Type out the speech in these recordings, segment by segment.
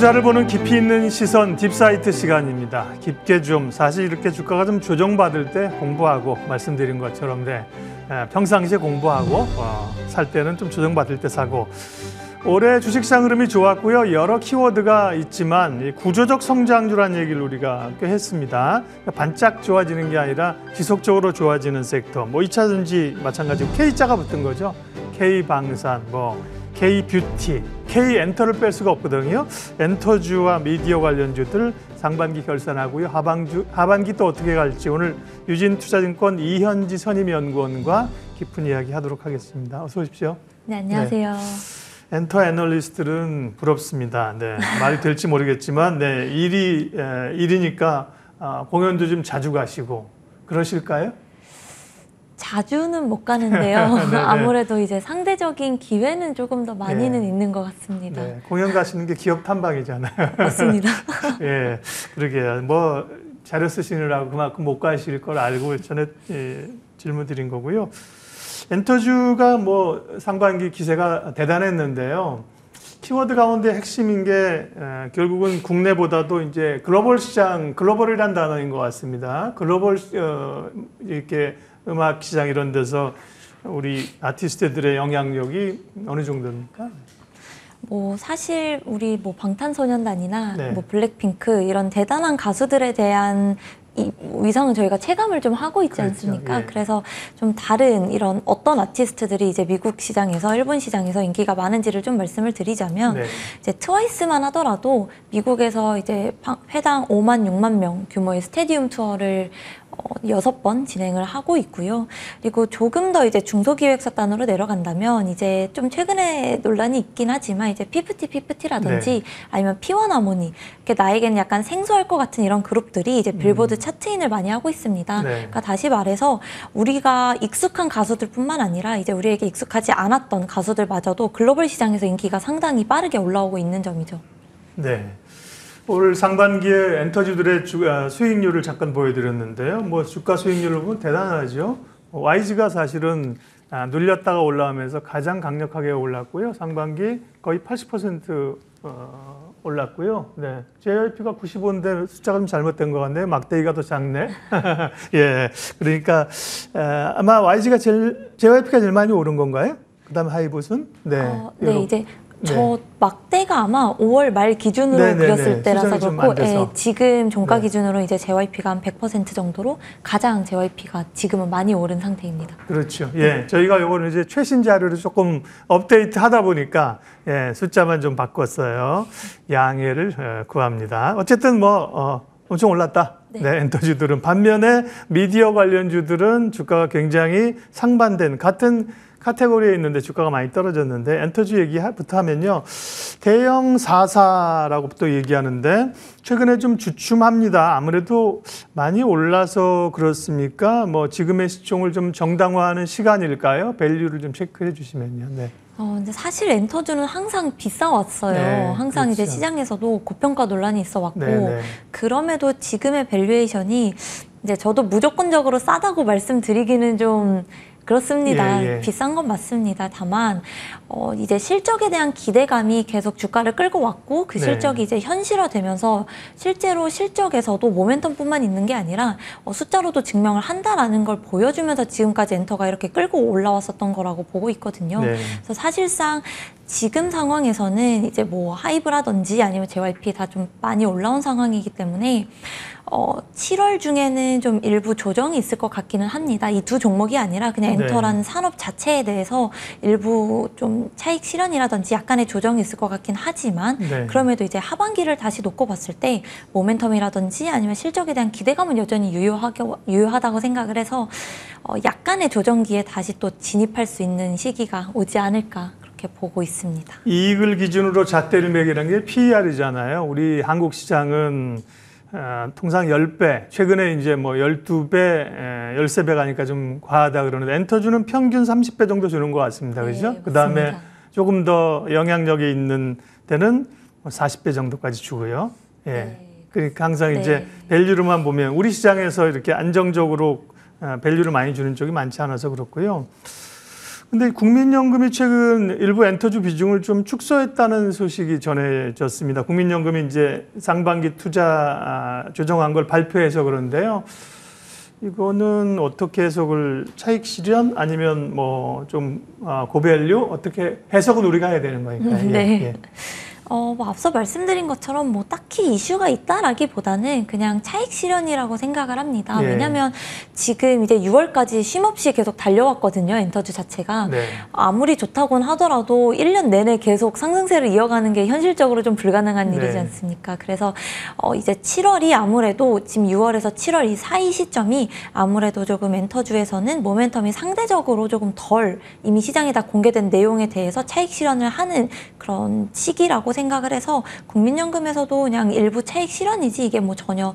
투자를 보는 깊이 있는 시선 딥사이트 시간입니다. 깊게 좀 사실 이렇게 주가가 좀 조정받을 때 공부하고 말씀드린 것처럼 평상시에 공부하고 살 때는 좀 조정받을 때 사고 올해 주식시장 흐름이 좋았고요. 여러 키워드가 있지만 구조적 성장주라는 얘기를 우리가 꽤 했습니다. 반짝 좋아지는 게 아니라 지속적으로 좋아지는 섹터. 2차전지 마찬가지고 K자가 붙은 거죠. K방산, K뷰티, K엔터를 뺄 수가 없거든요. 엔터주와 미디어 관련주들 상반기 결산하고요. 하반기 또 어떻게 갈지 오늘 유진투자증권 이현지 선임연구원과 깊은 이야기 하도록 하겠습니다. 어서 오십시오. 네, 안녕하세요. 엔터 애널리스트들은 부럽습니다. 말이 될지 모르겠지만 일이니까 공연도 좀 자주 가시고 그러실까요? 자주는 못 가는데요. 아무래도 이제 상대적인 기회는 조금 더 많이는 있는 것 같습니다. 공연 가시는 게 기업 탐방이잖아요. 맞습니다. 그러게요. 자료 쓰시느라고 그만큼 못 가실 걸 알고 전에 질문 드린 거고요. 엔터주가 상반기 기세가 대단했는데요. 키워드 가운데 핵심인 게 결국은 국내보다도 이제 글로벌 시장, 글로벌이란 단어인 것 같습니다. 글로벌 이렇게 음악 시장 이런 데서 우리 아티스트들의 영향력이 어느 정도입니까? 사실 우리 방탄소년단이나 블랙핑크 이런 대단한 가수들에 대한 위상은 저희가 체감을 좀 하고 있지 않습니까? 그래서 좀 다른 이런 어떤 아티스트들이 이제 미국 시장에서 일본 시장에서 인기가 많은지를 좀 말씀을 드리자면 이제 트와이스만 하더라도 미국에서 이제 회당 5만 6만 명 규모의 스테디움 투어를 6번 진행을 하고 있고요. 그리고 조금 더 이제 중소기획사단으로 내려간다면 이제 좀 최근에 논란이 있긴 하지만 이제 피프티라든지 아니면 피원하모니 이렇게 나에겐 약간 생소할 것 같은 이런 그룹들이 이제 빌보드 차트인을 많이 하고 있습니다. 그러니까 다시 말해서 우리가 익숙한 가수들뿐만 아니라 이제 우리에게 익숙하지 않았던 가수들마저도 글로벌 시장에서 인기가 상당히 빠르게 올라오고 있는 점이죠. 올 상반기에 엔터주들의 수익률을 잠깐 보여드렸는데요. 주가 수익률을 보면 대단하죠. YG가 사실은 눌렸다가 올라오면서 가장 강력하게 올랐고요. 상반기 거의 80% 올랐고요. JYP가 95인데 숫자가 좀 잘못된 것 같네요. 막대기가 더 작네. 그러니까 아마 JYP가 제일 많이 오른 건가요? 그다음 하이봇은? 이제 저 막대가 아마 5월 말 기준으로 그렸을 때라서 그렇고 지금 종가 기준으로 이제 JYP가 한 100% 정도로 가장 JYP가 지금은 많이 오른 상태입니다. 그렇죠. 저희가 요거는 이제 최신 자료를 조금 업데이트 하다 보니까 숫자만 좀 바꿨어요. 양해를 구합니다. 어쨌든 엄청 올랐다. 엔터주들은. 반면에 미디어 관련주들은 주가가 굉장히 상반된 같은 카테고리에 있는데 주가가 많이 떨어졌는데 엔터주 얘기부터 하면요. 대형 4사라고 또 얘기하는데 최근에 좀 주춤합니다. 아무래도 많이 올라서 그렇습니까? 지금의 시총을 좀 정당화하는 시간일까요? 밸류를 좀 체크해 주시면요. 근데 사실 엔터주는 항상 비싸왔어요. 항상 이제 시장에서도 고평가 논란이 있어 왔고 그럼에도 지금의 밸류에이션이 이제 저도 무조건적으로 싸다고 말씀드리기는 좀 그렇습니다. 비싼 건 맞습니다. 다만 이제 실적에 대한 기대감이 계속 주가를 끌고 왔고 그 실적이 이제 현실화되면서 실제로 실적에서도 모멘텀뿐만 있는 게 아니라 숫자로도 증명을 한다라는 걸 보여주면서 지금까지 엔터가 이렇게 끌고 올라왔었던 거라고 보고 있거든요. 그래서 사실상 지금 상황에서는 이제 하이브라든지 아니면 JYP 다 좀 많이 올라온 상황이기 때문에 7월 중에는 좀 일부 조정이 있을 것 같기는 합니다. 이 두 종목이 아니라 그냥 엔터라는 산업 자체에 대해서 일부 좀 차익 실현이라든지 약간의 조정이 있을 것 같긴 하지만 그럼에도 이제 하반기를 다시 놓고 봤을 때 모멘텀이라든지 아니면 실적에 대한 기대감은 여전히 유효하다고 생각을 해서 약간의 조정기에 다시 또 진입할 수 있는 시기가 오지 않을까 그렇게 보고 있습니다. 이익을 기준으로 잣대를 매기는 게 PER이잖아요. 우리 한국 시장은 통상 10배, 최근에 이제 12배, 13배 가니까 좀 과하다 그러는데 엔터주는 평균 30배 정도 주는 것 같습니다. 그죠? 그다음에 조금 더 영향력이 있는 데는 40배 정도까지 주고요. 그러니까 항상 이제 밸류로만 보면 우리 시장에서 이렇게 안정적으로 밸류를 많이 주는 쪽이 많지 않아서 그렇고요. 근데 국민연금이 최근 일부 엔터주 비중을 좀 축소했다는 소식이 전해졌습니다. 국민연금이 이제 상반기 투자 조정한 걸 발표해서 그런데요. 이거는 어떻게 해석을 차익 실현 아니면 뭐 좀 고밸류 어떻게 해석은 우리가 해야 되는 거니까요. 네. 예. 뭐 앞서 말씀드린 것처럼 뭐 딱히 이슈가 있다라기보다는 그냥 차익 실현이라고 생각을 합니다. 예. 왜냐하면 지금 이제 6월까지 쉼없이 계속 달려왔거든요. 엔터주 자체가. 네. 아무리 좋다고는 하더라도 1년 내내 계속 상승세를 이어가는 게 현실적으로 좀 불가능한 일이지 네. 않습니까? 그래서 이제 7월이 아무래도 지금 6월에서 7월 이 사이 시점이 아무래도 조금 엔터주에서는 모멘텀이 상대적으로 조금 덜 이미 시장에 다 공개된 내용에 대해서 차익 실현을 하는 그런 시기라고 생각을 해서 국민연금에서도 그냥 일부 차익 실현이지 이게 뭐 전혀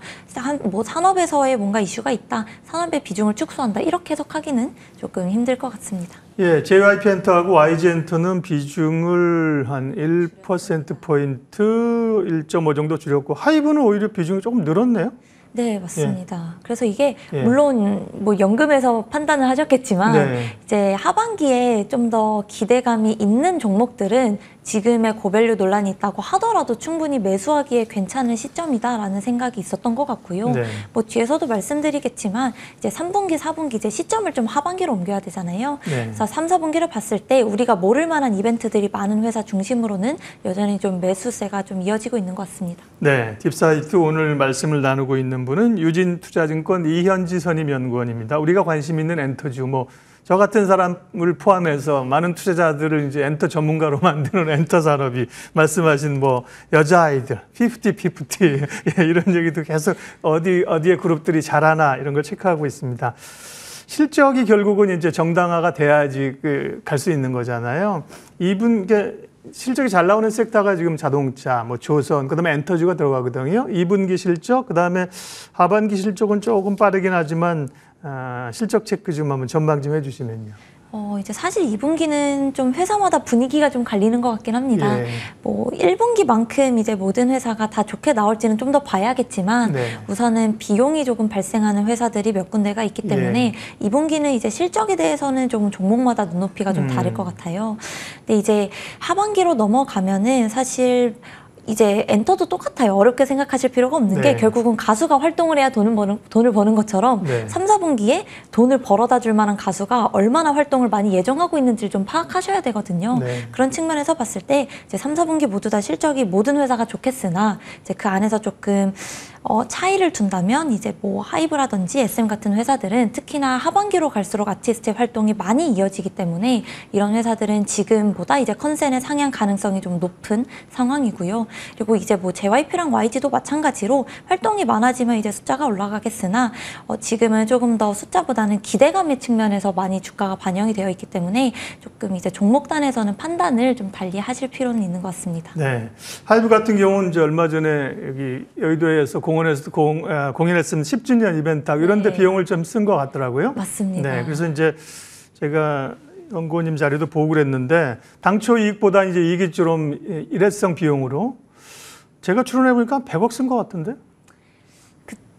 뭐 산업에서의 뭔가 이슈가 있다, 산업의 비중을 축소한다 이렇게 해석하기는 조금 힘들 것 같습니다. 예, JYP 엔터하고 YG 엔터는 비중을 한 1%포인트 1.5 정도 줄였고 하이브는 오히려 비중이 조금 늘었네요. 네, 맞습니다. 예. 그래서 이게 예. 물론 뭐 연금에서 판단을 하셨겠지만 네. 이제 하반기에 좀 더 기대감이 있는 종목들은 지금의 고밸류 논란이 있다고 하더라도 충분히 매수하기에 괜찮은 시점이다라는 생각이 있었던 것 같고요. 네. 뭐 뒤에서도 말씀드리겠지만 이제 3분기, 4분기 이제 시점을 좀 하반기로 옮겨야 되잖아요. 네. 그래서 3, 4분기를 봤을 때 우리가 모를 만한 이벤트들이 많은 회사 중심으로는 여전히 좀 매수세가 좀 이어지고 있는 것 같습니다. 네, 딥사이트 오늘 말씀을 나누고 있는 분은 유진투자증권 이현지 선임연구원입니다. 우리가 관심 있는 엔터주 저 같은 사람을 포함해서 많은 투자자들을 이제 엔터 전문가로 만드는 엔터 산업이 말씀하신 여자아이들, 50-50 이런 얘기도 계속 어디에 그룹들이 잘하나 이런 걸 체크하고 있습니다. 실적이 결국은 이제 정당화가 돼야지 갈 수 있는 거잖아요. 실적이 잘 나오는 섹터가 지금 자동차, 조선, 그다음에 엔터주가 들어가거든요. 2분기 실적, 그다음에 하반기 실적은 조금 빠르긴 하지만 실적 체크 좀 한번 전망 좀 해주시면요. 이제 사실 2분기는 좀 회사마다 분위기가 좀 갈리는 것 같긴 합니다. 예. 1분기만큼 이제 모든 회사가 다 좋게 나올지는 좀 더 봐야겠지만 네. 우선은 비용이 조금 발생하는 회사들이 몇 군데가 있기 때문에 2분기는 이제 실적에 대해서는 좀 종목마다 눈높이가 좀 다를 것 같아요. 근데 이제 하반기로 넘어가면은 사실 이제 엔터도 똑같아요. 어렵게 생각하실 필요가 없는 게 결국은 가수가 활동을 해야 돈을 버는 것처럼 3, 4분기에 돈을 벌어다 줄 만한 가수가 얼마나 활동을 많이 예정하고 있는지를 좀 파악하셔야 되거든요. 그런 측면에서 봤을 때 이제 3, 4분기 모두 다 실적이 모든 회사가 좋겠으나 이제 그 안에서 조금 차이를 둔다면 이제 하이브라든지 SM 같은 회사들은 특히나 하반기로 갈수록 아티스트 활동이 많이 이어지기 때문에 이런 회사들은 지금보다 이제 컨센의 상향 가능성이 좀 높은 상황이고요. 그리고 이제 JYP랑 YG도 마찬가지로 활동이 많아지면 이제 숫자가 올라가겠으나 지금은 조금 더 숫자보다는 기대감의 측면에서 많이 주가가 반영이 되어 있기 때문에 조금 이제 종목단에서는 판단을 좀 달리 하실 필요는 있는 것 같습니다. 네, 하이브 같은 경우는 이제 얼마 전에 여기 여의도에서 공연했으면 10주년 이벤트 이런 데 비용을 좀 쓴 것 같더라고요. 맞습니다. 네, 그래서 이제 제가 연구원님 자료도 보고 그랬는데 당초 이익보다 이제 이익이 좀 일회성 비용으로 제가 추론해 보니까 100억 쓴 것 같은데.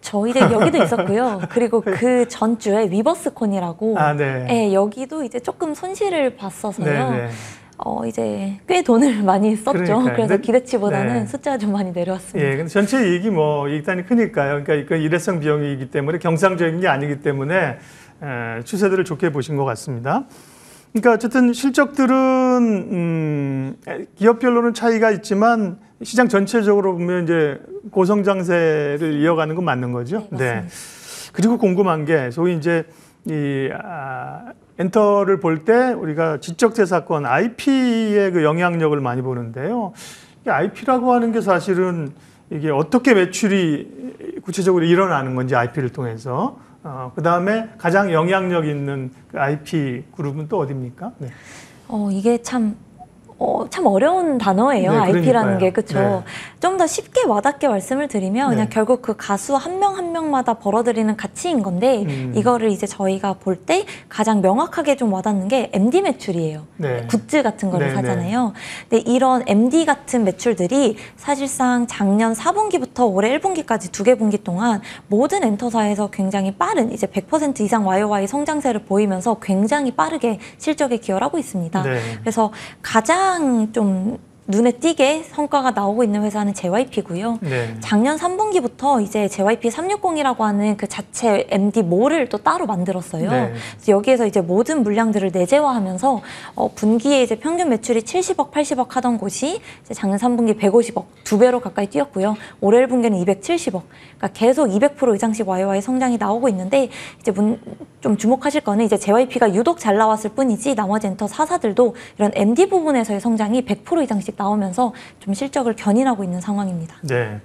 저희들 여기도 있었고요. 그리고 그 전주에 위버스콘이라고 네, 여기도 이제 조금 손실을 봤어서요. 이제 꽤 돈을 많이 썼죠. 그러니까요. 그래서 기대치보다는 네. 숫자가 좀 많이 내려왔습니다. 예, 근데 전체 이익이 이익단이 크니까요. 그러니까 이건 일회성 비용이기 때문에 경상적인 게 아니기 때문에 추세들을 좋게 보신 것 같습니다. 그러니까 어쨌든 실적들은 기업별로는 차이가 있지만 시장 전체적으로 보면 이제 고성장세를 이어가는 건 맞는 거죠. 네. 그리고 궁금한 게 소위 이제 엔터를 볼 때 우리가 지적재산권 IP의 그 영향력을 많이 보는데요. 이 IP라고 하는 게 사실은 이게 어떻게 매출이 구체적으로 일어나는 건지 IP를 통해서 그 다음에 가장 영향력 있는 그 IP 그룹은 또 어디입니까? 네. 이게 참 어려운 단어예요. IP라는 게. 그렇죠. 좀 더 쉽게 와닿게 말씀을 드리면 그냥 결국 그 가수 한 명 한 명마다 벌어들이는 가치인 건데 이거를 이제 저희가 볼 때 가장 명확하게 좀 와닿는 게 MD 매출이에요. 네. 굿즈 같은 거를 네, 사잖아요. 근데 이런 MD 같은 매출들이 사실상 작년 4분기부터 올해 1분기까지 2개 분기 동안 모든 엔터사에서 굉장히 빠른 이제 100% 이상 YOY 성장세를 보이면서 굉장히 빠르게 실적에 기여를 하고 있습니다. 네. 그래서 가장 좀 눈에 띄게 성과가 나오고 있는 회사는 JYP고요. 네. 작년 3분기부터 이제 JYP 360이라고 하는 그 자체 MD몰을 또 따로 만들었어요. 네. 그래서 여기에서 이제 모든 물량들을 내재화하면서 분기에 이제 평균 매출이 70억, 80억 하던 곳이 이제 작년 3분기 150억, 2배로 가까이 뛰었고요. 올해 1분기는 270억. 그러니까 계속 200% 이상씩 YOY 성장이 나오고 있는데 이제 좀 주목하실 거는 이제 JYP가 유독 잘 나왔을 뿐이지 나머지 엔터 4사들도 이런 MD 부분에서의 성장이 100% 이상씩 나오면서 좀 실적을 견인하고 있는 상황입니다. 네.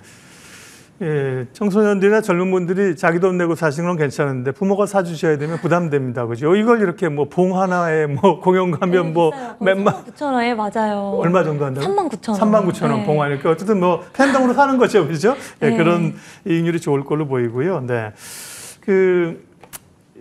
예, 청소년들이나 젊은 분들이 자기 돈 내고 사시는 건 괜찮은데 부모가 사주셔야 되면 부담됩니다. 그죠? 이걸 이렇게 뭐 봉 하나에 뭐 공연 가면 뭐 몇만 39,000원에 맞아요. 얼마 정도 한다고? 39,000원. 39,000원 네. 봉 하나 이렇게 어쨌든 뭐 팬덤으로 사는 거죠. 그죠? 예, 네. 그런 이익률이 좋을 걸로 보이고요. 네.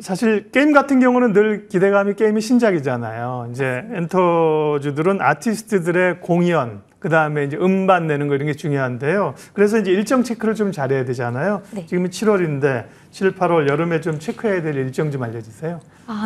사실 게임 같은 경우는 늘 기대감이 게임이 신작이잖아요. 이제 엔터주들은 아티스트들의 공연, 그 다음에 이제 음반 내는 거 이런 게 중요한데요. 그래서 이제 일정 체크를 좀 잘해야 되잖아요. 네. 지금이 7월인데 7, 8월 여름에 좀 체크해야 될 일정 좀 알려주세요.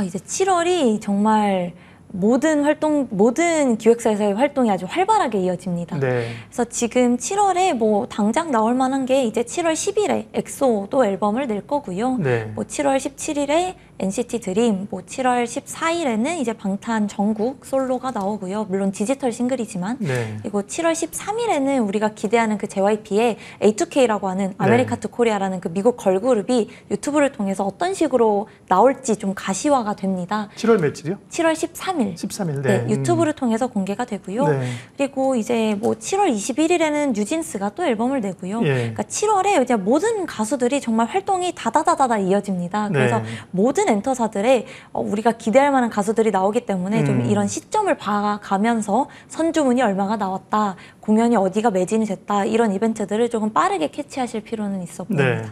이제 7월이 정말 모든 기획사에서의 활동이 아주 활발하게 이어집니다. 네. 그래서 지금 7월에 뭐 당장 나올 만한 게 이제 7월 10일에 엑소도 앨범을 낼 거고요. 네. 뭐 7월 17일에 NCT 드림, 뭐 7월 14일에는 이제 방탄 정국 솔로가 나오고요. 물론 디지털 싱글이지만. 네. 그리고 7월 13일에는 우리가 기대하는 그 JYP의 A2K라고 하는 아메리카투 코리아라는 그 미국 걸그룹이 유튜브를 통해서 어떤 식으로 나올지 좀 가시화가 됩니다. 7월 며칠이요? 7월 13일. 13일. 네, 유튜브를 통해서 공개가 되고요. 네. 그리고 이제 뭐 7월 21일에는 뉴진스가 또 앨범을 내고요. 예. 그러니까 7월에 이제 모든 가수들이 정말 활동이 다다다다다 이어집니다. 그래서 네. 모든 엔터사들의 우리가 기대할 만한 가수들이 나오기 때문에 좀 이런 시점을 봐가면서 선주문이 얼마가 나왔다, 공연이 어디가 매진이 됐다, 이런 이벤트들을 조금 빠르게 캐치하실 필요는 있어 보입니다. 네.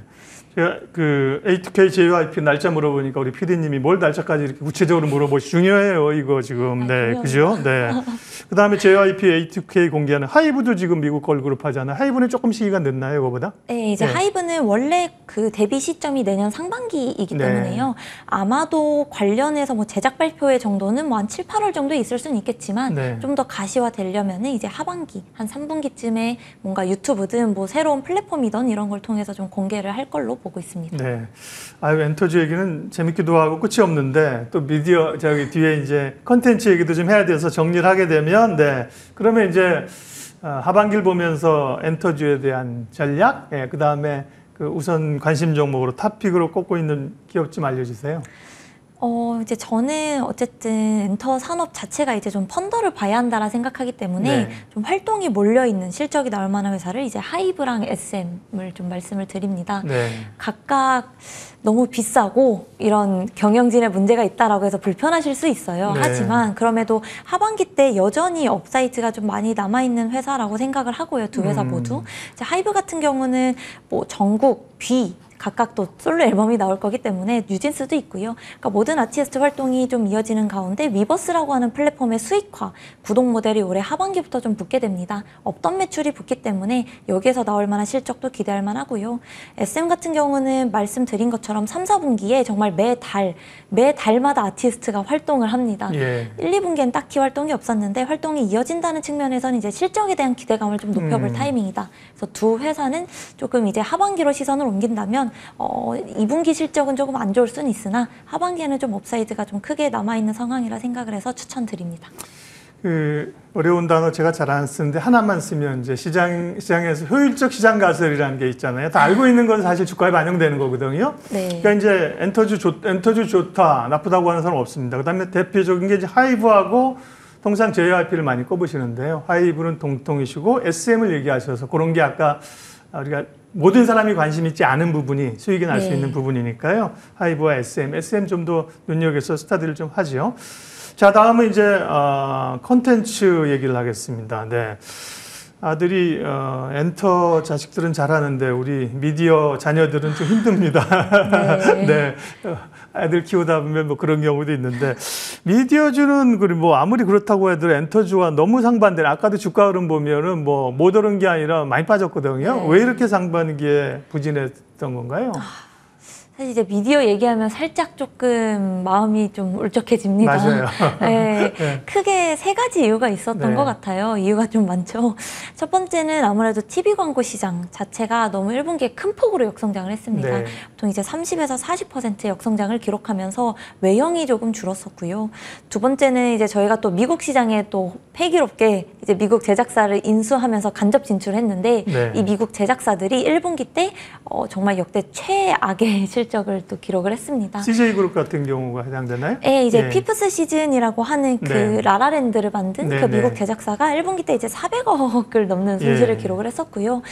제가 그 A2K JYP 날짜 물어보니까 우리 PD님이 뭘 날짜까지 이렇게 구체적으로 물어보시 중요해요 이거 지금. 네, 그죠? 네. 그 다음에 JYP A2K 공개하는 하이브도 지금 미국 걸그룹 하잖아요. 하이브는 조금 시기가 늦나요, 이거보다? 네, 이제 네. 하이브는 원래 그 데뷔 시점이 내년 상반기이기 네. 때문에요. 아마도 관련해서 뭐 제작 발표회 정도는 뭐 한 7, 8월 정도 있을 수는 있겠지만 네. 좀 더 가시화 되려면은 이제 하반기, 한 3분기쯤에 뭔가 유튜브든 뭐 새로운 플랫폼이든 이런 걸 통해서 좀 공개를 할 걸로 보고 있습니다. 네. 아유, 엔터주 얘기는 재밌기도 하고 끝이 없는데 또 미디어 저기 뒤에 이제 컨텐츠 얘기도 좀 해야 돼서 정리를 하게 되면 네. 그러면 이제 하반기를 보면서 엔터주에 대한 전략, 예, 그다음에 그 우선 관심 종목으로 탑픽으로 꼽고 있는 기업 좀 알려주세요. 이제 저는 어쨌든 엔터 산업 자체가 이제 좀 펀더를 봐야 한다라 생각하기 때문에 네. 좀 활동이 몰려있는 실적이 나올 만한 회사를 이제 하이브랑 SM을 좀 말씀을 드립니다. 네. 각각 너무 비싸고 이런 경영진에 문제가 있다라고 해서 불편하실 수 있어요. 네. 하지만 그럼에도 하반기 때 여전히 업사이트가 좀 많이 남아있는 회사라고 생각을 하고요. 두 회사 모두. 이제 하이브 같은 경우는 뭐 전국, 뷔 각각 또 솔로 앨범이 나올 거기 때문에 뉴진스도 있고요. 그러니까 모든 아티스트 활동이 좀 이어지는 가운데 위버스라고 하는 플랫폼의 수익화, 구독 모델이 올해 하반기부터 좀 붙게 됩니다. 없던 매출이 붙기 때문에 여기에서 나올 만한 실적도 기대할 만하고요. SM 같은 경우는 말씀드린 것처럼 3, 4분기에 정말 매달마다 아티스트가 활동을 합니다. 예. 1, 2분기엔 딱히 활동이 없었는데 활동이 이어진다는 측면에서는 이제 실적에 대한 기대감을 좀 높여볼 타이밍이다. 그래서 두 회사는 조금 이제 하반기로 시선을 옮긴다면 2분기 실적은 조금 안 좋을 수는 있으나 하반기에는 좀 업사이드가 좀 크게 남아있는 상황이라 생각을 해서 추천드립니다. 그 어려운 단어 제가 잘 안 쓰는데 하나만 쓰면 이제 시장에서 효율적 시장 가설이라는 게 있잖아요. 다 알고 있는 건 사실 주가에 반영되는 거거든요. 네. 그러니까 이제 엔터주 좋다, 나쁘다고 하는 사람 없습니다. 그다음에 대표적인 게 이제 하이브하고 통상 JYP를 많이 꼽으시는데요. 하이브는 동통이시고 SM을 얘기하셔서 그런 게 아까 우리가 모든 사람이 관심 있지 않은 부분이 수익이 날 수 네. 있는 부분이니까요. 하이브와 SM 좀 더 눈여겨서 스타디를 좀 하죠. 자, 다음은 이제 컨텐츠 얘기를 하겠습니다. 네. 아들이 엔터 자식들은 잘하는데 우리 미디어 자녀들은 좀 힘듭니다. 네. 네. 애들 키우다 보면 뭐 그런 경우도 있는데 미디어주는 뭐 아무리 그렇다고 해도 엔터주와 너무 상반된 아까도 주가 흐름 보면은 뭐 못 오른 게 아니라 많이 빠졌거든요. 네. 왜 이렇게 상반기에 부진했던 건가요? 사실 이제 미디어 얘기하면 살짝 조금 마음이 좀 울적해집니다. 맞아요. 네, 네. 크게 세 가지 이유가 있었던 네. 것 같아요. 이유가 좀 많죠. 첫 번째는 아무래도 TV 광고 시장 자체가 너무 1분기에 큰 폭으로 역성장을 했습니다. 네. 보통 이제 30에서 40% 역성장을 기록하면서 외형이 조금 줄었었고요. 두 번째는 이제 저희가 또 미국 시장에 또 패기롭게 이제 미국 제작사를 인수하면서 간접 진출했는데 네. 이 미국 제작사들이 1분기 때 정말 역대 최악의 실적을 또 기록을 했습니다. CJ그룹 같은 경우가 해당되나요? 네, 이제 예. 피프스 시즌이라고 하는 그 네. 라라랜드를 만든 네, 그 미국 네. 제작사가 1분기 때 이제 400억을 넘는 손실을 예. 기록을 했었고요.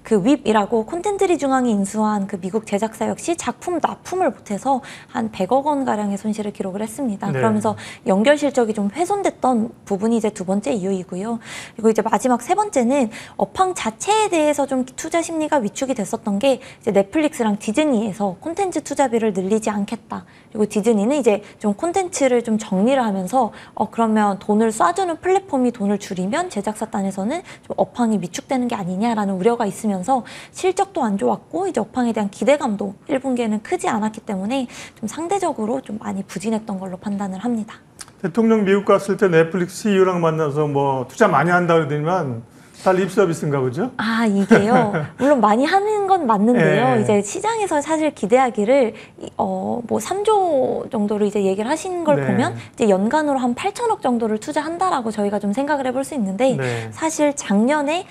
그 윕이라고 콘텐츠리 중앙이 인수한 그 미국 제작사 역시 작품 납품을 못해서 한 100억 원 가량의 손실을 기록을 했습니다. 네. 그러면서 연결 실적이 좀 훼손됐던 부분이 이제 두 번째 이유이고요. 그리고 이제 마지막 세 번째는 업황 자체에 대해서 좀 투자 심리가 위축이 됐었던 게 이제 넷플릭스랑 디즈니에서 콘텐츠 투자비를 늘리지 않겠다. 그리고 디즈니는 이제 좀 콘텐츠를 좀 정리를 하면서 그러면 돈을 쏴주는 플랫폼이 돈을 줄이면 제작사단에서는 좀 업황이 위축되는 게 아니냐라는 우려가 있으면서 실적도 안 좋았고 이제 업황에 대한 기대감도 1분기에는 크지 않았기 때문에 좀 상대적으로 좀 많이 부진했던 걸로 판단을 합니다. 대통령 미국 갔을 때 넷플릭스 CEO랑 만나서 뭐 투자 많이 한다 그러더니만 다 립서비스인가 보죠? 아, 이게요. 물론 많이 하는 건 맞는데요. 예. 이제 시장에서 사실 기대하기를 뭐 3조 정도로 이제 얘기를 하신 걸 네. 보면 이제 연간으로 한 8천억 정도를 투자한다라고 저희가 좀 생각을 해볼 수 있는데 네. 사실 작년에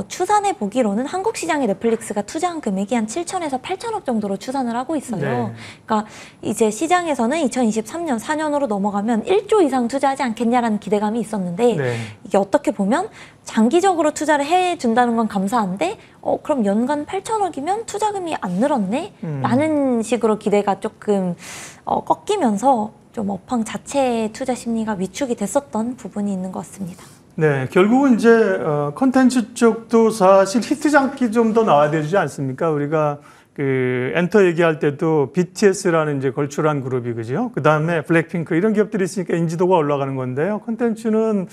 추산해 보기로는 한국 시장에 넷플릭스가 투자한 금액이 한 7천에서 8천억 정도로 추산을 하고 있어요. 네. 그러니까 이제 시장에서는 2023년 4년으로 넘어가면 1조 이상 투자하지 않겠냐라는 기대감이 있었는데 네. 이게 어떻게 보면 장기적으로 투자를 해준다는 건 감사한데 그럼 연간 8천억이면 투자금이 안 늘었네? 라는 식으로 기대가 조금 꺾이면서 좀 업황 자체의 투자 심리가 위축이 됐었던 부분이 있는 것 같습니다. 네, 결국은 이제 컨텐츠 쪽도 사실 히트작이 좀 더 나와야 되지 않습니까? 우리가 그 엔터 얘기할 때도 BTS라는 이제 걸출한 그룹이 그죠? 그 다음에 블랙핑크 이런 기업들이 있으니까 인지도가 올라가는 건데요. 컨텐츠는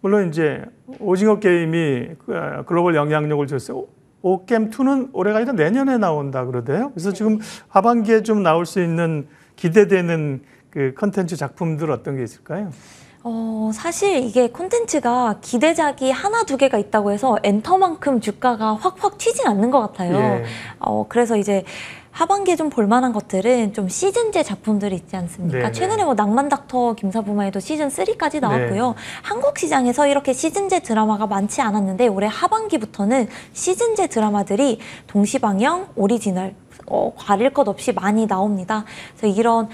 물론 이제 오징어 게임이 글로벌 영향력을 줬어요. 오겜2는 올해가 아니라 내년에 나온다 그러대요. 그래서 지금 하반기에 좀 나올 수 있는 기대되는 그 컨텐츠 작품들 어떤 게 있을까요? 사실 이게 콘텐츠가 기대작이 하나 두 개가 있다고 해서 엔터만큼 주가가 확확 튀진 않는 것 같아요. 예. 그래서 이제 하반기에 좀 볼만한 것들은 좀 시즌제 작품들이 있지 않습니까? 네네. 최근에 뭐 낭만닥터 김사부마에도 시즌 3까지 나왔고요. 네. 한국 시장에서 이렇게 시즌제 드라마가 많지 않았는데 올해 하반기부터는 시즌제 드라마들이 동시방영, 오리지널, 가릴 것 없이 많이 나옵니다. 그래서 이런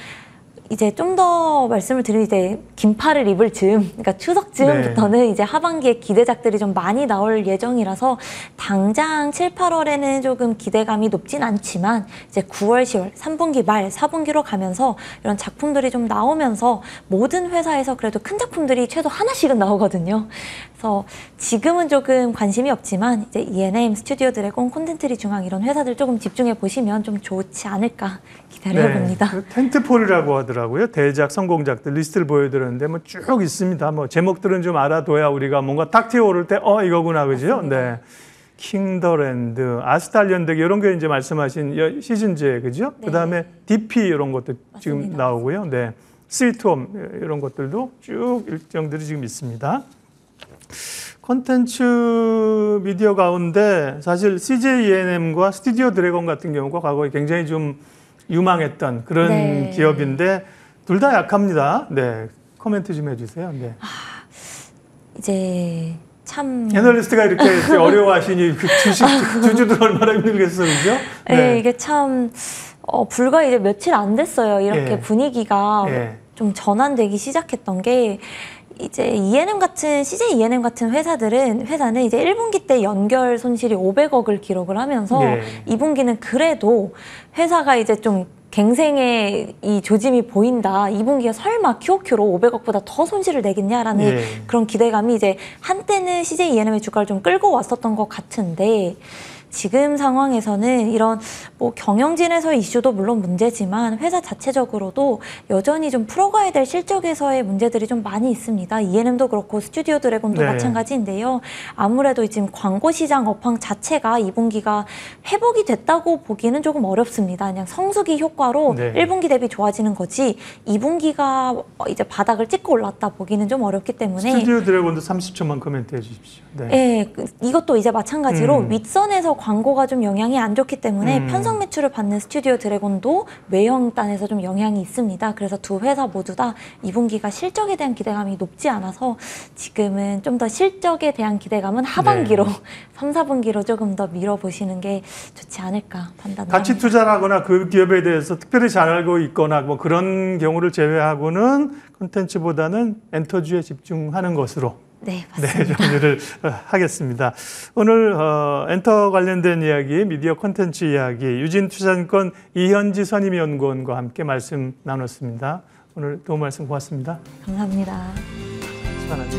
이제 좀 더 말씀을 드리면 이제 긴팔을 입을 즈음, 그러니까 추석 즈음부터는 네. 이제 하반기에 기대작들이 좀 많이 나올 예정이라서 당장 7, 8월에는 조금 기대감이 높진 않지만 이제 9월, 10월, 3분기 말, 4분기로 가면서 이런 작품들이 좀 나오면서 모든 회사에서 그래도 큰 작품들이 최소 하나씩은 나오거든요. 그래서 지금은 조금 관심이 없지만 이제 ENM, 스튜디오 드래곤, 콘텐츠리 중앙 이런 회사들 조금 집중해 보시면 좀 좋지 않을까 기대를 해봅니다. 그 텐트폴이라고 하더라고요. 대작, 성공작들 리스트를 보여드렸는데 뭐 쭉 있습니다. 뭐 제목들은 좀 알아둬야 우리가 뭔가 딱 튀어오를 때 이거구나 그죠? 맞습니다. 네. 킹더랜드, 아스탈리언드 이런 게 이제 말씀하신 시즌제 그죠? 네. 그다음에 DP 이런 것도 지금 맞습니다. 나오고요. 네. 스위트홈 이런 것들도 쭉 일정들이 지금 있습니다. 콘텐츠 미디어 가운데 사실 CJ ENM과 스튜디오 드래곤 같은 경우가 과거에 굉장히 좀 유망했던 그런 네. 기업인데 둘 다 약합니다. 네, 코멘트 좀 해주세요. 네. 이제 참 애널리스트가 이렇게 어려워하시니 그 주주들 얼마나 힘들겠어요, 그죠? 네, 이게 참 불과 이제 며칠 안 됐어요. 이렇게 예. 분위기가 예. 좀 전환되기 시작했던 게 이제 CJ E&M 같은 회사는 이제 1분기 때 연결 손실이 500억을 기록을 하면서 2분기는 그래도 회사가 이제 좀 갱생의 이 조짐이 보인다. 2분기가 설마 QOQ로 500억보다 더 손실을 내겠냐라는 그런 기대감이 이제 한때는 CJ E&M의 주가를 좀 끌고 왔었던 것 같은데 지금 상황에서는 이런 뭐 경영진에서의 이슈도 물론 문제지만 회사 자체적으로도 여전히 좀 풀어가야 될 실적에서의 문제들이 좀 많이 있습니다. E&M도 그렇고 스튜디오 드래곤도 마찬가지인데요. 아무래도 지금 광고 시장 업황 자체가 2분기가 회복이 됐다고 보기는 조금 어렵습니다. 그냥 성수기 효과로 1분기 대비 좋아지는 거지 2분기가 이제 바닥을 찍고 올랐다 보기는 좀 어렵기 때문에 스튜디오 드래곤도 30초만 코멘트해 주십시오. 이것도 이제 마찬가지로 윗선에서 광고가 좀 영향이 안 좋기 때문에 편성 매출을 받는 스튜디오 드래곤도 외형단에서 좀 영향이 있습니다. 그래서 두 회사 모두 다 2분기가 실적에 대한 기대감이 높지 않아서 지금은 좀 더 실적에 대한 기대감은 하반기로 3, 4분기로 조금 더 밀어보시는 게 좋지 않을까 판단합니다. 같이 투자를 하거나 그 기업에 대해서 특별히 잘 알고 있거나 뭐 그런 경우를 제외하고는 콘텐츠보다는 엔터주에 집중하는 것으로 네, 맞습니다. 정리를 하겠습니다. 오늘 엔터 관련된 이야기, 미디어 콘텐츠 이야기, 유진투자증권 이현지 선임연구원과 함께 말씀 나눴습니다. 오늘 도움 말씀 고맙습니다. 감사합니다. 수고하셨습니다.